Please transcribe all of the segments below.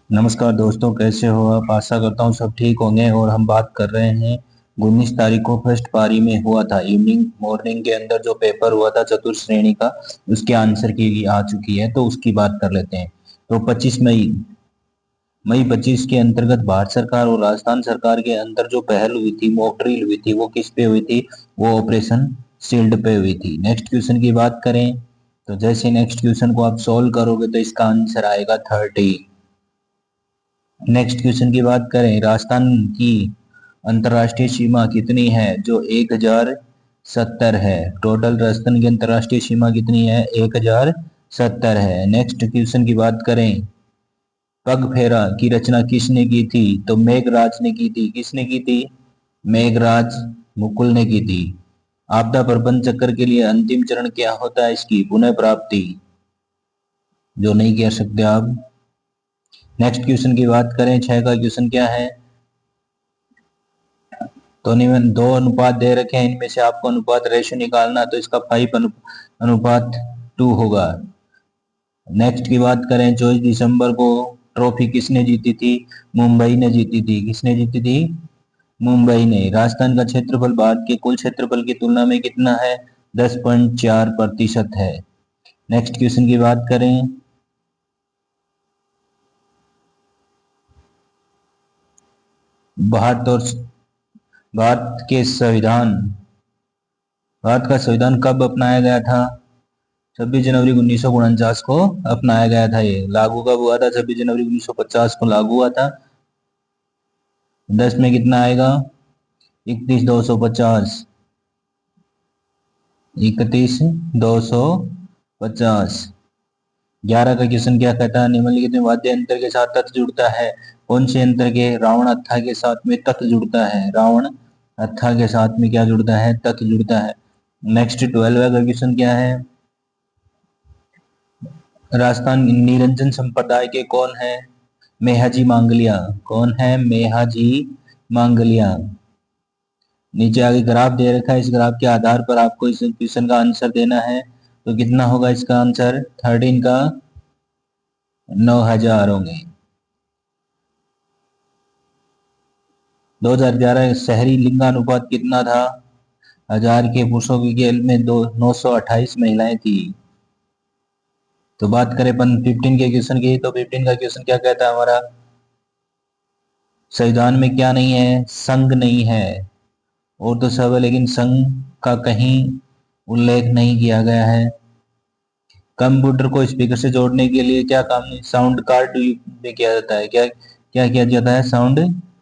नमस्कार दोस्तों, कैसे हो आप? आशा करता हूँ सब ठीक होंगे। और हम बात कर रहे हैं 19 तारीख को फर्स्ट पारी में हुआ था, इवनिंग मॉर्निंग के अंदर जो पेपर हुआ था चतुर्थ श्रेणी का, उसके आंसर की आ चुकी है तो उसकी बात कर लेते हैं। तो 25 मई 25 के अंतर्गत भारत सरकार और राजस्थान सरकार के अंदर जो पहल हुई थी, मॉक ड्रिल हुई थी, वो किस पे हुई थी? वो ऑपरेशन शील्ड पे हुई थी। नेक्स्ट क्वेश्चन की बात करें तो जैसे नेक्स्ट क्वेश्चन को आप सोल्व करोगे तो इसका आंसर आएगा 30। नेक्स्ट क्वेश्चन की बात करें, राजस्थान की अंतर्राष्ट्रीय सीमा कितनी है? जो 1070 है। टोटल राजस्थान की अंतर्राष्ट्रीय सीमा कितनी है? 1070 है। नेक्स्ट क्वेश्चन की बात करें, पग फेरा की रचना किसने की थी? तो मेघराज ने की थी। किसने की थी? मेघराज मुकुल ने की थी। आपदा प्रबंधन चक्र के लिए अंतिम चरण क्या होता है इसकी? पुनः प्राप्ति, जो नहीं कह सकते आप। नेक्स्ट क्वेश्चन की बात करें, 6 का क्वेश्चन क्या है? तो निम्न दो अनुपात दे रखे हैं, इनमें से आपको अनुपात रेशियो निकालना, तो इसका 5:2 होगा। नेक्स्ट की बात करें, 24 दिसंबर को ट्रॉफी किसने जीती थी? मुंबई ने जीती थी। किसने जीती थी? मुंबई ने। राजस्थान का क्षेत्रफल भारत के कुल क्षेत्रफल की तुलना में कितना है? 10.4% है। नेक्स्ट क्वेश्चन की बात करें, भारत और भारत के संविधान भारत का संविधान कब अपनाया गया था? 26 जनवरी 1949 को अपनाया गया था। ये लागू कब हुआ था? 26 जनवरी 1950 को लागू हुआ था। 10 में कितना आएगा? 31,250। 31,250। 11 का क्वेश्चन क्या कहता है? निम्नलिखित में वाद्य यंत्र के साथ तथ जुड़ता है। कौन से यंत्र के? रावण अत्था के साथ में तथ जुड़ता है। रावण अत्था के साथ में क्या जुड़ता है? तथ जुड़ता है। नेक्स्ट 12 का क्वेश्चन क्या है? राजस्थान निरंजन संप्रदाय के कौन है? मेहाजी मांगलिया। कौन है? मेहाजी मांगलिया। नीचे आगे ग्राफ दे रखा है, इस ग्राफ के आधार पर आपको इस क्वेश्चन का आंसर देना है। तो कितना होगा इसका आंसर? 13 का 9,000 होंगे। 2011 शहरी लिंगानुपात कितना था? 1000 के पुरुषों की खेल में 928 महिलाएं थी। तो बात करें 15 के क्वेश्चन की, तो 15 का क्वेश्चन क्या कहता है हमारा? संविधान में क्या नहीं है? संघ नहीं है। और तो सब है, लेकिन संघ का कहीं उल्लेख नहीं किया गया है। कंप्यूटर को स्पीकर से जोड़ने के लिए क्या काम नहीं? साउंड कार्ड में किया जाता है। क्या क्या किया जाता है? साउंड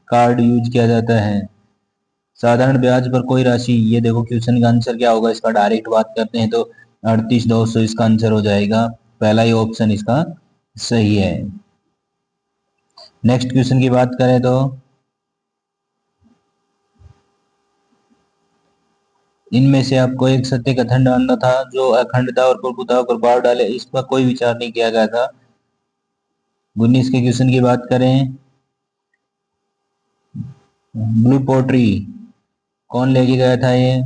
कार्ड यूज किया जाता है। साधारण ब्याज पर कोई राशि, ये देखो क्वेश्चन का आंसर क्या होगा इसका। डायरेक्ट बात करते हैं तो 38,200 इसका आंसर हो जाएगा। पहला ही ऑप्शन इसका सही है। नेक्स्ट क्वेश्चन की बात करें तो इनमें से आपको एक सत्य कथन डालना था जो अखंडता और प्रभुता पर प्रभाव डाले, इस पर कोई विचार नहीं किया गया था। 19 के क्वेश्चन की बात करें, ब्लू पोट्री कौन लेके गया था? ये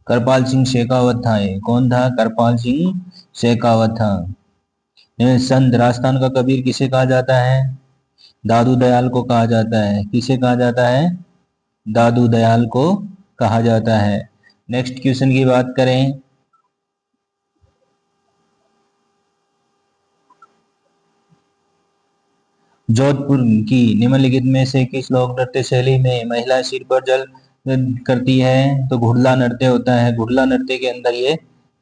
कृपाल सिंह शेखावत था। ये कौन था? कृपाल सिंह शेखावत था। संत राजस्थान का कबीर किसे कहा जाता है? दादू दयाल को कहा जाता है। किसे कहा जाता है? दादू दयाल को कहा जाता है। नेक्स्ट क्वेश्चन की बात करें, जोधपुर की निम्नलिखित में से किस लोक नृत्य शैली में महिला सिर पर जल करती है? तो घुड़ला नृत्य होता है। घुड़ला नृत्य के अंदर ये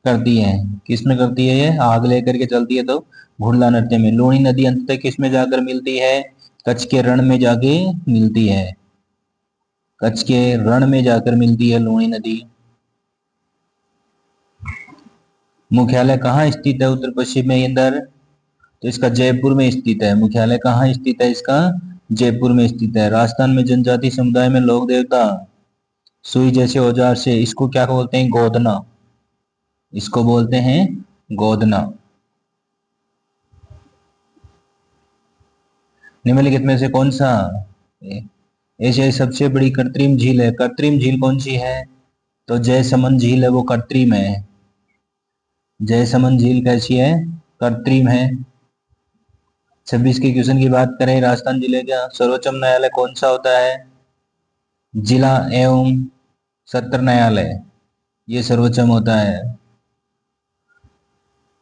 करती है। किस में करती है? ये आग लेकर के चलती है तो घुड़ला नृत्य में। लूणी नदी अंततः किस में जाकर मिलती है? कच्छ के रण में जाके मिलती है। कच्छ के रण में जाकर मिलती है लूणी नदी। मुख्यालय कहाँ स्थित है उत्तर पश्चिम में इंदर? तो इसका जयपुर में स्थित है। मुख्यालय कहाँ स्थित है इसका? जयपुर में स्थित है। राजस्थान में जनजाति समुदाय में लोक देवता सुई जैसे औजार से, इसको क्या बोलते हैं? गोदना। इसको बोलते हैं गोदना। निम्नलिखित में से कौन सा एशिया की सबसे बड़ी कृत्रिम झील है? कृत्रिम झील कौन सी है? तो जयसमंद झील है, वो कृत्रिम है। जयसमंद झील कैसी है? कृत्रिम है। 26 के क्वेश्चन की बात करें, राजस्थान जिले का सर्वोच्च न्यायालय कौन सा होता है? जिला एवं सत्र न्यायालय, ये सर्वोच्चम होता है।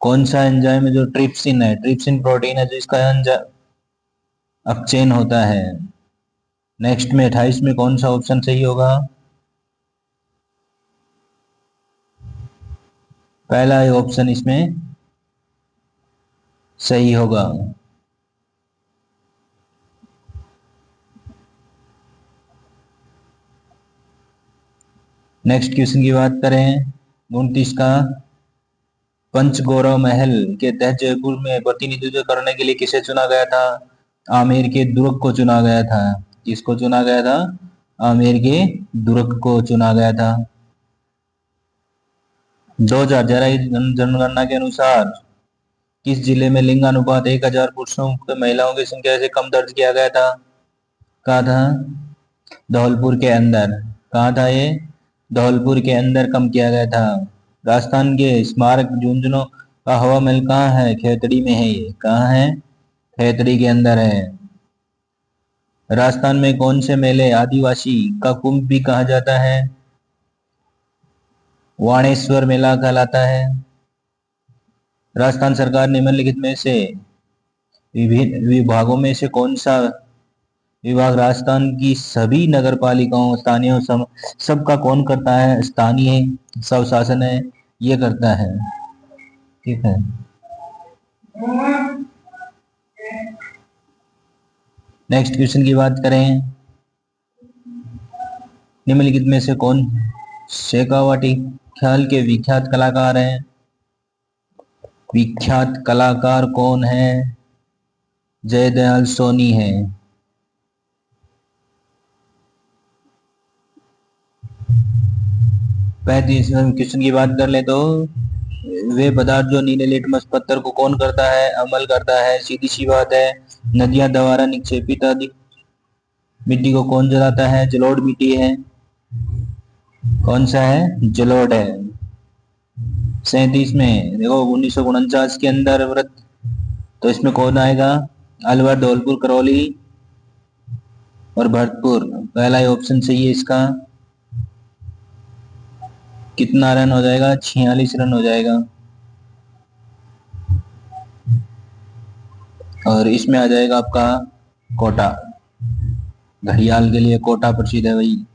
कौन सा एंजाइम है जो ट्रिप्सिन है, ट्रिप्सिन प्रोटीन है जो इसका अपचयन होता है। नेक्स्ट में 28 में कौन सा ऑप्शन सही होगा? पहला ऑप्शन इसमें सही होगा। नेक्स्ट क्वेश्चन की बात करें 29 का, पंचगौरव महल के तहत जयपुर में प्रतिनिधित्व करने के लिए किसे चुना गया था? आमेर के दुर्ग को चुना गया था। किसको चुना गया था? आमेर के दुर्ग को चुना गया था। 2011 जनगणना के अनुसार किस जिले में लिंगानुपात 1000 पुरुषों के महिलाओं की संख्या से कम दर्ज किया गया था? कहा था? धौलपुर के अंदर। कहा था ये? धौलपुर के अंदर कम किया गया था। राजस्थान के स्मारक झुंझुनू का हवा महल कहाँ है? खेतड़ी में है। ये कहाँ है? खेतड़ी के अंदर है। राजस्थान में कौन से मेले आदिवासी का कुंभ भी कहा जाता है? वाणेश्वर मेला कहलाता है। राजस्थान सरकार निम्नलिखित में से विभिन्न विभागों में से कौन सा विभाग राजस्थान की सभी नगर पालिकाओं स्थानीय सबका कौन करता है? स्थानीय स्वशासन है, ये करता है। ठीक है। नेक्स्ट क्वेश्चन की बात करें, निम्नलिखित में से कौन शेखावाटी ख्याल के विख्यात कलाकार हैं? विख्यात कलाकार कौन है? जयदयाल सोनी है। क्वेश्चन की बात कर ले तो वे पदार्थ जो नीले लिटमस पत्थर को कौन करता है? अमल करता है। सीधी सी बात है। नदियां द्वारा निक्षेपित आदि मिट्टी को कौन जलाता है? जलोढ़ मिट्टी है। कौन सा है? जलोढ़ है। 37 में देखो 1949 के अंदर व्रत, तो इसमें कौन आएगा? अलवर, धौलपुर, करौली और भरतपुर। पहला ही ऑप्शन सही है इसका। कितना रन हो जाएगा? 46 रन हो जाएगा। और इसमें आ जाएगा आपका कोटा। घड़ियाल के लिए कोटा प्रसिद्ध है भाई।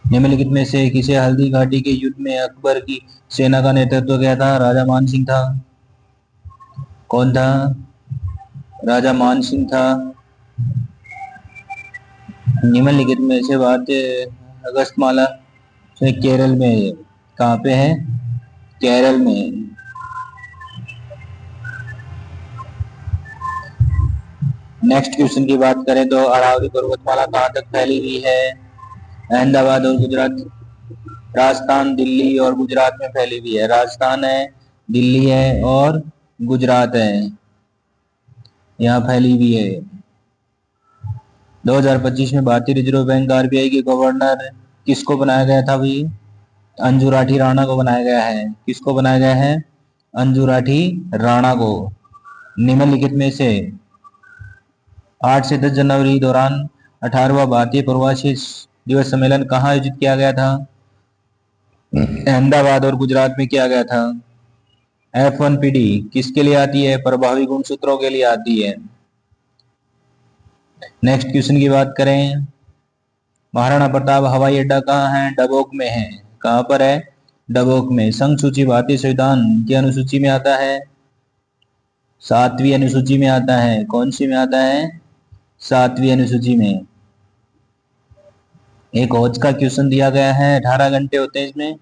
निम्नलिखित में से किसे हल्दी घाटी के युद्ध में अकबर की सेना का नेतृत्व किया था? राजा मान सिंह था। कौन था? राजा मान सिंह था। निम्नलिखित में से भारतीय अगस्तमाला से केरल में कहाँ पे है? केरल में। नेक्स्ट क्वेश्चन की बात करें तो अरावली पर्वतमाला कहाँ तक फैली हुई है? अहमदाबाद और गुजरात, राजस्थान, दिल्ली और गुजरात में फैली हुई है। राजस्थान है, दिल्ली है और गुजरात है, यहाँ फैली हुई है। 2025 में भारतीय रिजर्व बैंक आरबीआई के गवर्नर किसको बनाया गया था भाई? अंजू राठी राणा को बनाया गया है। किसको बनाया गया है? अंजू राठी राणा को। निम्नलिखित में से 8 से 10 जनवरी दौरान 18वां भारतीय प्रवासी दिवस सम्मेलन कहाँ आयोजित किया गया था? अहमदाबाद और गुजरात में किया गया था। F1PD किसके लिए आती है? प्रभावी गुणसूत्रों के लिए आती है। नेक्स्ट क्वेश्चन की बात करें, महाराणा प्रताप हवाई अड्डा कहाँ है? डबोक में है। कहाँ पर है? डबोक में। संघ सूची भारतीय संविधान की अनुसूची में आता है? 7वीं अनुसूची में आता है। कौन सी में आता है? 7वीं अनुसूची में। एक होज का क्वेश्चन दिया गया है, 18 घंटे होते हैं इसमें।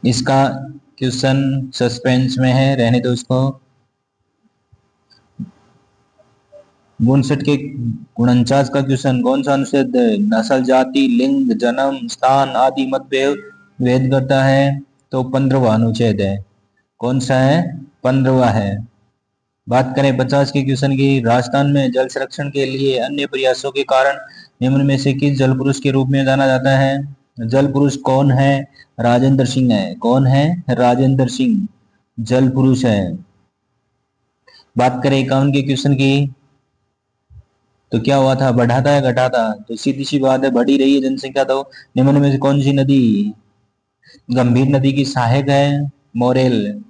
इसका क्वेश्चन सस्पेंस में है, रहने दो इसको। 59 के 49 का क्वेश्चन, कौन सा अनुच्छेद नस्ल, जाति, लिंग, जन्म स्थान आदि मतभेद भेद करता है? तो 15वां अनुच्छेद है। कौन सा है? 15वां है। बात करें 50 के क्वेश्चन की, राजस्थान में जल संरक्षण के लिए अन्य प्रयासों के कारण निम्न में से किस जल पुरुष के रूप में जाना जाता है? जल पुरुष कौन है? राजेंद्र सिंह है। कौन है? राजेंद्र सिंह जल पुरुष है। बात करें 51 के क्वेश्चन की, तो क्या हुआ था? बढ़ा था या घटा था? तो सीधी सी बात है, बढ़ ही रही है जनसंख्या। तो निम्न में से कौन सी नदी गंभीर नदी की सहायक है? मोरेल।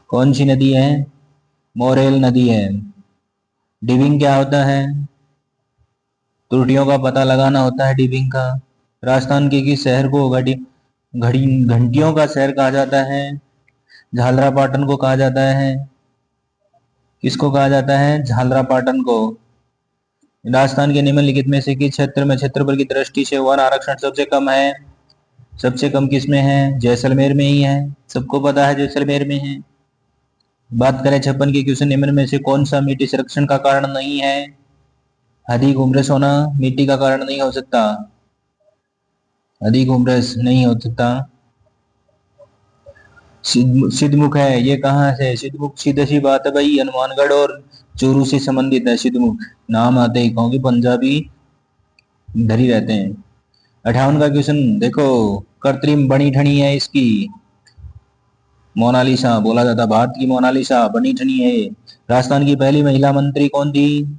कौन सी नदी है? मोरेल नदी है। डिबिंग क्या होता है? त्रुटियों का पता लगाना होता है डिबिंग का। राजस्थान के किस शहर को घड़ी घड़ी घंटियों का शहर कहा जाता है? झालरापाटन को कहा जाता है। किसको कहा जाता है? झालरापाटन को। राजस्थान के निम्नलिखित में से किस क्षेत्र में क्षेत्रफल की दृष्टि से वन आरक्षण सबसे कम है? सबसे कम किस में है? जैसलमेर में ही है। सबको पता है जैसलमेर में है। बात करें 56 के क्वेश्चन, निम्न में से कौन सा मिट्टी संरक्षण का कारण नहीं है? अधिक उम्रस होना मिट्टी का कारण नहीं हो सकता। अधिक उम्रस नहीं हो सकता। सिद्धमुख है, ये कहाँ से? सिद्धमुख सीधी सी बात है भाई, हनुमानगढ़ और चूरू से संबंधित है सिद्धमुख। नाम आते ही क्योंकि पंजाबी इधर ही रहते हैं। 58 का क्वेश्चन देखो, कृत्रिम बनी ठनी है इसकी। मोनालिसा बोला जाता, भारत की मोनालिसा बनी ठनी है। राजस्थान की पहली महिला मंत्री कौन थी?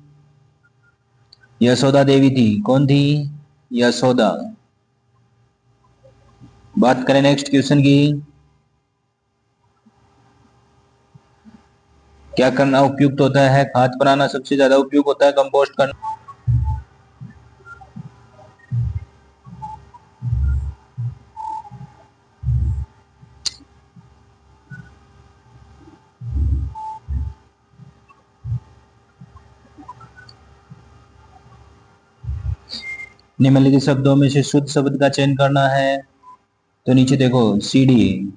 यशोदा देवी थी। कौन थी? यशोदा। बात करें नेक्स्ट क्वेश्चन की, क्या करना उपयुक्त होता है? खाद बनाना सबसे ज्यादा उपयुक्त होता है, कंपोस्ट करना। निम्नलिखित शब्दों में से शुद्ध शब्द का चयन करना है। तो नीचे देखो सीडी,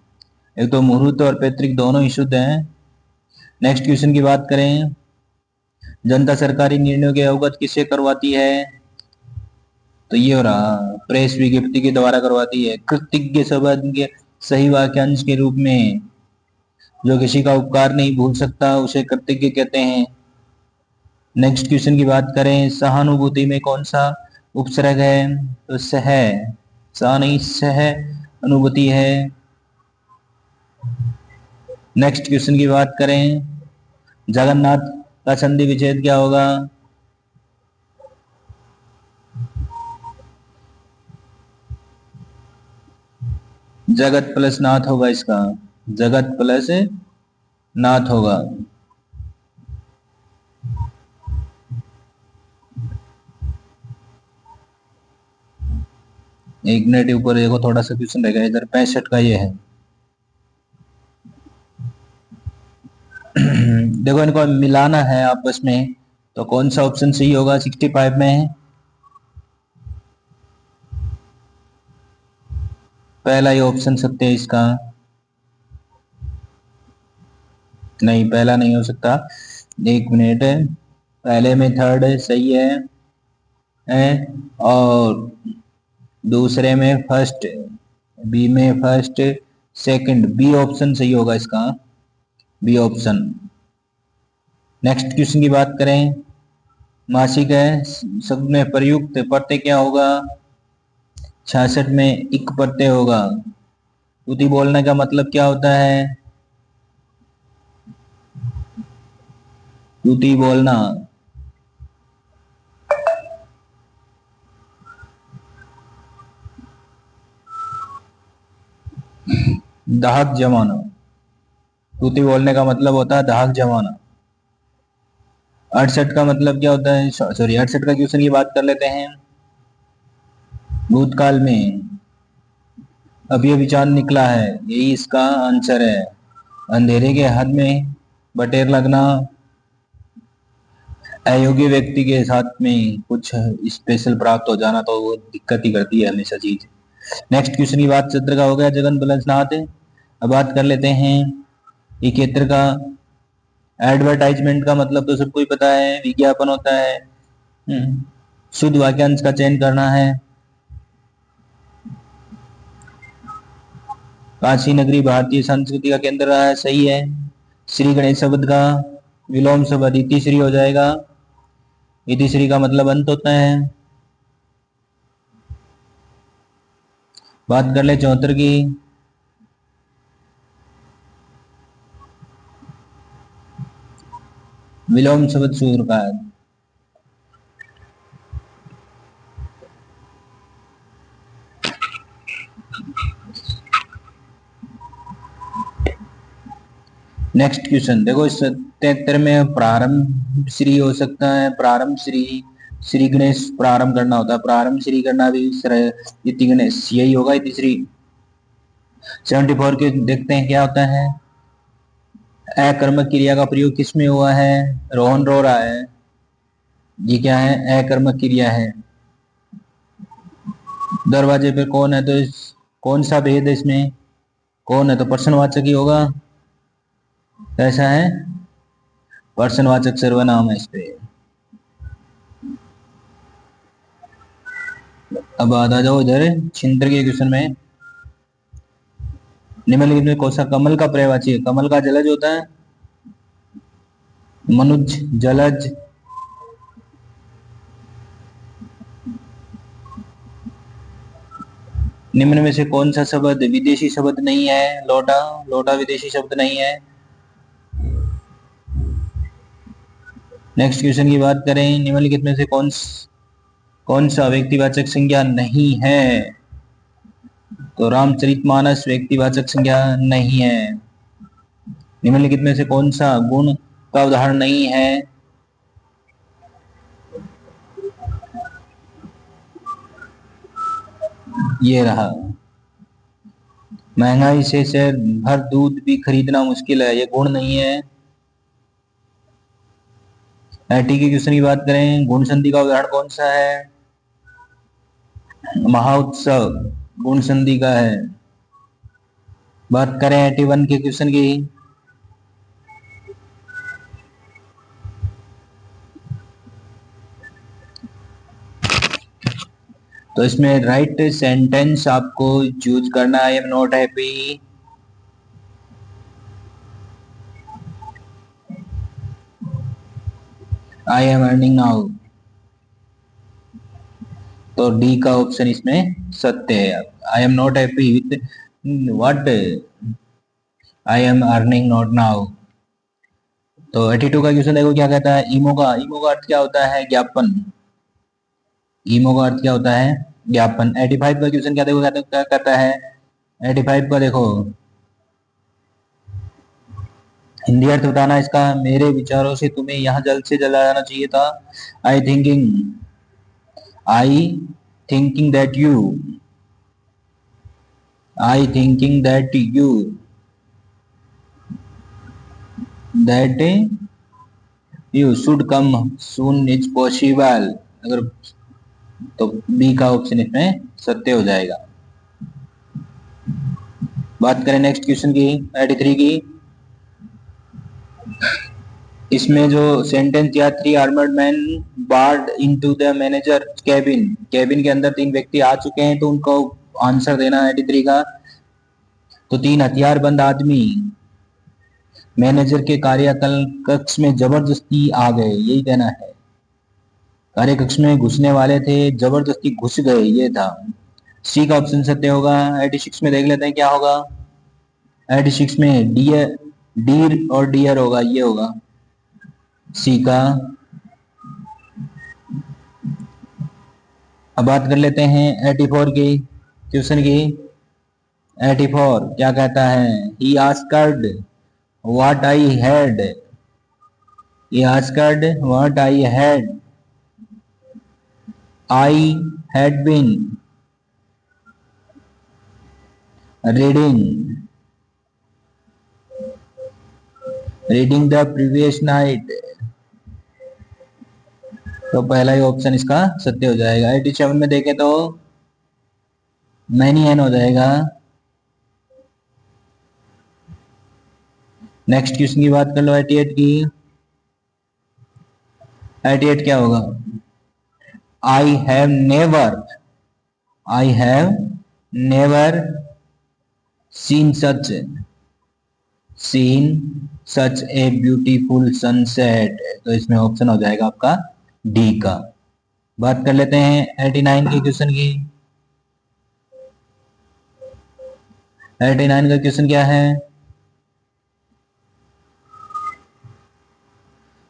एक तो मुहूर्त और पैतृक दोनों ही शुद्ध हैं। नेक्स्ट क्वेश्चन की बात करें, जनता सरकारी निर्णयों के अवगत किससे करवाती है? तो ये हो रहा, प्रेस विज्ञप्ति के द्वारा करवाती है। कृतज्ञ शब्द के सही वाक्यांश के रूप में, जो किसी का उपकार नहीं भूल सकता उसे कृतज्ञ कहते हैं। नेक्स्ट क्वेश्चन की बात करें, सहानुभूति में कौन सा उपसर्ग है? तो सह, सा नहीं सह अनुभूति है। नेक्स्ट क्वेश्चन की बात करें, जगन्नाथ का संधि विच्छेद क्या होगा? जगत प्लस नाथ होगा इसका, जगत प्लस नाथ होगा। एक मिनट ऊपर देखो, थोड़ा सा क्वेश्चन रहेगा इधर, 65 का ये है। देखो इनको मिलाना है आपस में, तो कौन सा ऑप्शन सही होगा 65 में? पहला ही ऑप्शन सत्य है इसका। नहीं, पहला नहीं हो सकता। एक मिनट, पहले में थर्ड सही है और दूसरे में फर्स्ट, बी में फर्स्ट सेकंड, बी ऑप्शन सही होगा इसका, बी ऑप्शन। नेक्स्ट क्वेश्चन की बात करें, मासिक है शब्द में प्रयुक्त प्रत्यय क्या होगा? 66 में इक प्रत्यय होगा। उति बोलने का मतलब क्या होता है? उति बोलना, दाहक जमाना। उति बोलने का मतलब होता है दाहक जमाना। 68 का मतलब क्या होता है? सॉरी, 68 का क्वेश्चन की बात कर लेते हैं। भूतकाल में अभी अभी चांद निकला है, यही इसका आंसर है। अंधेरे के हद में बटेर लगना, अयोग्य व्यक्ति के साथ में कुछ स्पेशल प्राप्त हो जाना, तो वो दिक्कत ही करती है हमेशा चीज। नेक्स्ट क्वेश्चन की बात चित्र का हो गया, जगन बलसनाथ। अब बात कर लेते हैं ये क्षेत्र का। एडवर्टाइजमेंट का मतलब तो सबको ही पता है, विज्ञापन होता है। शुद्ध वाक्यांश का चयन करना है। काशी नगरी भारतीय संस्कृति का केंद्र रहा है, सही है। श्री गणेश शब्द का विलोम शब्द इतिश्री हो जाएगा। इतिश्री का मतलब अंत होता है। बात कर ले 74 की। विलोम शब्द सूत्र का है। नेक्स्ट क्वेश्चन देखो, इस 73 में प्रारंभ श्री हो सकता है, प्रारंभ श्री, श्री गणेश प्रारंभ करना होता है, प्रारंभ श्री करना भी इति गणेश यही होगा, इति श्री। 74 के देखते हैं क्या होता है। अकर्मक क्रिया का प्रयोग किसमें हुआ है? रोहन रो रहा है। ये क्या है? अकर्मक क्रिया है। दरवाजे पे कौन है, तो कौन सा भेद है इसमें? कौन है तो प्रश्नवाचक ही होगा। कैसा है? प्रश्नवाचक सर्वनाम है इस पे। अब आ जाओ इधर 76 के क्वेश्चन में। निम्नलिखित में कौन सा कमल का पर्यायवाची है? कमल का जलज होता है, मनुज, जलज। निम्न में से कौन सा शब्द विदेशी शब्द नहीं है? लोटा, लोटा विदेशी शब्द नहीं है। नेक्स्ट क्वेश्चन की बात करें, निम्नलिखित में से कौन सा व्यक्तिवाचक संज्ञा नहीं है? तो रामचरितमानस व्यक्तिवाचक संज्ञा नहीं है। निम्नलिखित में से कौन सा गुण का उदाहरण नहीं है? ये रहा, महंगाई से शहर भर दूध भी खरीदना मुश्किल है, ये गुण नहीं है। एटी के क्वेश्चन की बात करें, गुण संधि का उदाहरण कौन सा है? महाउत्सव गुण संधि का है। बात करें 81 के क्वेश्चन की, तो इसमें राइट सेंटेंस आपको चूज करना है। I am not happy, I am earning now. तो डी का ऑप्शन इसमें सत्य है। I am not happy with what? I am earning not now. तो 82 का क्वेश्चन देखो क्या कहता है। ईमो का अर्थ क्या होता है? ज्ञापन। ईमो का अर्थ क्या होता है? ज्ञापन। 85 का क्वेश्चन क्या देखो क्या कहता है। 85 का देखो, हिंदी अर्थ बताना इसका। मेरे विचारों से तुम्हें यहाँ जल्द से जल्द आना चाहिए था। I thinking that you should come soon is possible. अगर तो बी का ऑप्शन इसमें सत्य हो जाएगा। बात करें नेक्स्ट क्वेश्चन की, 83 की। इसमें जो सेंटेंस दिया, 3 armoured man barged into the manager cabin, cabin के अंदर 3 व्यक्ति आ चुके हैं, तो उनको आंसर देना है 83 का। तो 3 हथियारबंद आदमी मैनेजर के कार्यकल कक्ष में जबरदस्ती आ गए, यही देना है। कार्य कक्ष में घुसने वाले थे, जबरदस्ती घुस गए, ये था। सी का ऑप्शन सत्य होगा। 86 में देख लेते हैं क्या होगा। 86 में डीर और डियर होगा, ये होगा सी का। अब बात कर लेते हैं 84 की क्वेश्चन की। 84 क्या कहता है। He asked what I had, he asked what I had been reading the previous night। तो पहला ही ऑप्शन इसका सत्य हो जाएगा। 87 में देखें तो मैनी एन हो जाएगा। नेक्स्ट क्वेश्चन की बात कर लो 88 की। 88 क्या होगा। I have never seen scene such a beautiful sunset, तो इसमें ऑप्शन हो जाएगा आपका डी का। बात कर लेते हैं 89 के क्वेश्चन की। 89 का क्वेश्चन क्या है?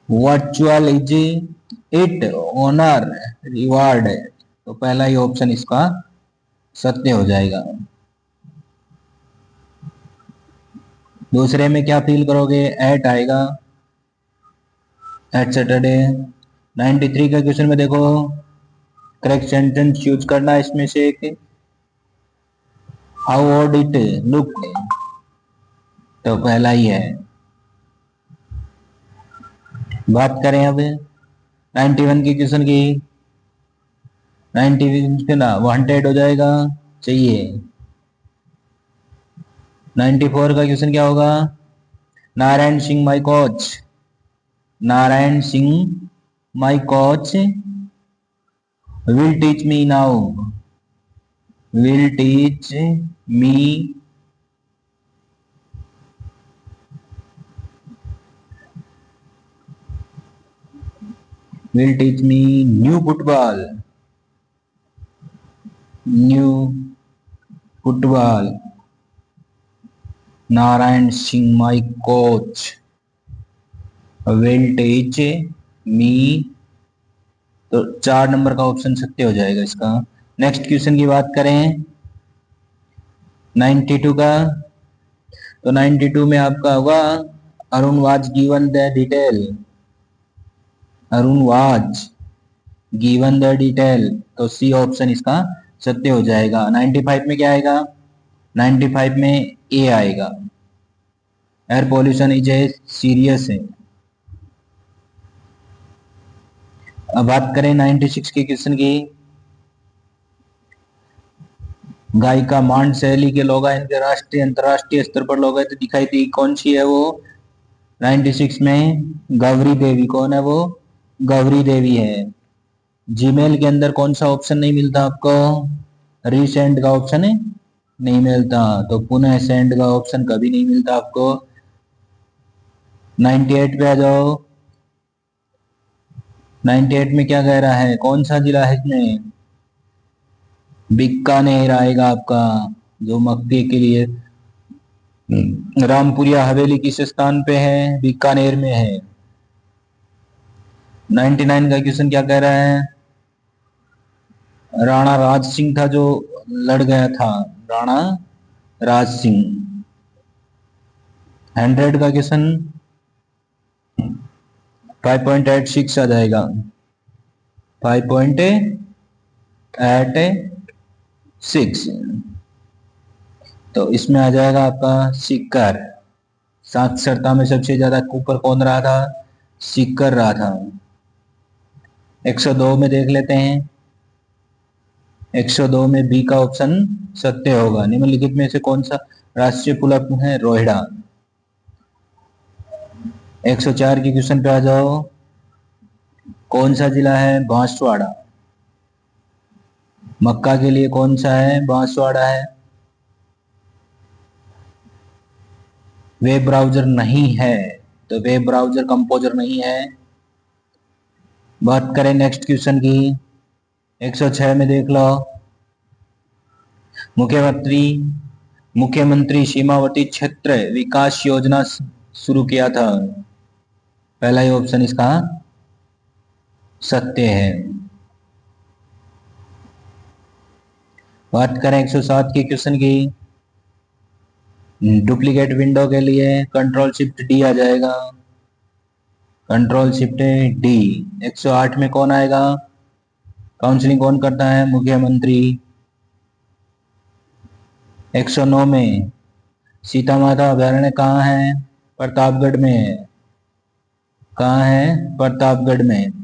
Virtual is it honour reward, तो पहला ही ऑप्शन इसका सत्य हो जाएगा। दूसरे में क्या फील करोगे? एट आएगा, एट सैटरडे। 93 का क्वेश्चन में देखो, करेक्ट सेंटेंस यूज करना इसमें से एक, हाउ वुड इट लुक, तो पहला ही है। बात करें अब 91 की क्वेश्चन की। 91 के ना वांटेड हो जाएगा, चाहिए। 94 का क्वेश्चन क्या होगा? Narayan Singh my coach, Narayan Singh my coach will teach me now, will teach me will teach me new football, new football, Narayan Singh my coach will teach me, तो 4 नंबर का ऑप्शन सत्य हो जाएगा इसका। नेक्स्ट क्वेश्चन की बात करें 92 का, तो 92 में आपका होगा Arun was given the detail, Arun was given the detail, तो सी ऑप्शन इसका सत्य हो जाएगा। 95 में क्या आएगा? 95 में ए आएगा, air pollution is a serious है। अब बात करें 96 के क्वेश्चन की। गायिका मान शैली के लोग इनके राष्ट्रीय अंतरराष्ट्रीय स्तर पर लोग तो दिखाई थी, कौन सी है वो? 96 में गौरी देवी। कौन है वो? गौरी देवी है। जीमेल के अंदर कौन सा ऑप्शन नहीं मिलता आपको? रीसेंड का ऑप्शन है नहीं मिलता, तो पुनः सेंड का ऑप्शन कभी नहीं मिलता आपको। 98 पे आ जाओ। 98 में क्या कह रहा है? कौन सा जिला है इसमें? बीकानेर आएगा आपका, जो मक्के के लिए रामपुरिया हवेली किस स्थान पे है? बीकानेर में है। 99 का क्वेश्चन क्या कह रहा है? राणा राज सिंह था जो लड़ गया था, राणा राज सिंह। 100 का क्वेश्चन 5.86 आ जाएगा, 5.86, तो इसमें आ जाएगा आपका सीकर। साक्षरता में सबसे ज्यादा ऊपर कौन रहा था? सीकर रहा था। 102 में देख लेते हैं। 102 में बी का ऑप्शन सत्य होगा। निम्नलिखित में से कौन सा राष्ट्रीय पुलक है? रोहिड़ा। 104 की क्वेश्चन पे आ जाओ, कौन सा जिला है? बांसवाड़ा। मक्का के लिए कौन सा है? बांसवाड़ा है। वेब ब्राउजर नहीं है, तो वेब ब्राउजर कंपोजर नहीं है। बात करें नेक्स्ट क्वेश्चन की। 106 में देख लो, मुख्यमंत्री सीमावर्ती क्षेत्र विकास योजना शुरू किया था, पहला ही ऑप्शन इसका सत्य है। बात करें 107 की क्वेश्चन की। डुप्लीकेट विंडो के लिए कंट्रोल शिफ्ट डी आ जाएगा, कंट्रोल शिफ्ट डी। 108 में कौन आएगा? काउंसलिंग कौन करता है? मुख्यमंत्री। 109 में सीता माता अभयारण्य कहाँ है? प्रतापगढ़ में है। कहाँ है? प्रतापगढ़ में।